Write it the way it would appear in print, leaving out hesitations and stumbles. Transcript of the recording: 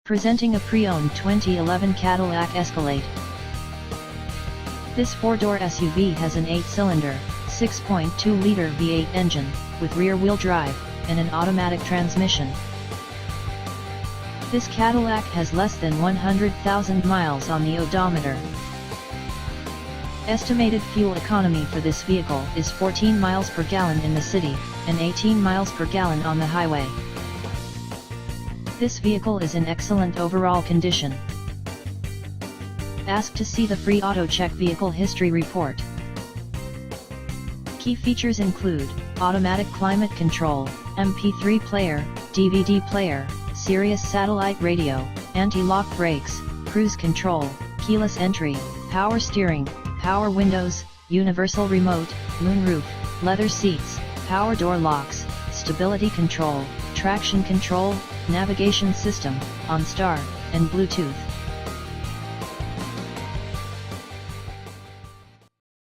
Presenting a pre-owned 2011 Cadillac Escalade. This four-door SUV has an 8-cylinder, 6.2-liter V8 engine, with rear-wheel drive, and an automatic transmission. This Cadillac has less than 100,000 miles on the odometer. Estimated fuel economy for this vehicle is 14 miles per gallon in the city, and 18 miles per gallon on the highway. This vehicle is in excellent overall condition. Ask to see the free AutoCheck Vehicle History Report. Key features include automatic climate control, MP3 player, DVD player, Sirius satellite radio, anti-lock brakes, cruise control, keyless entry, power steering, power windows, universal remote, moonroof, leather seats, power door locks, stability control, traction control, navigation system, OnStar, and Bluetooth.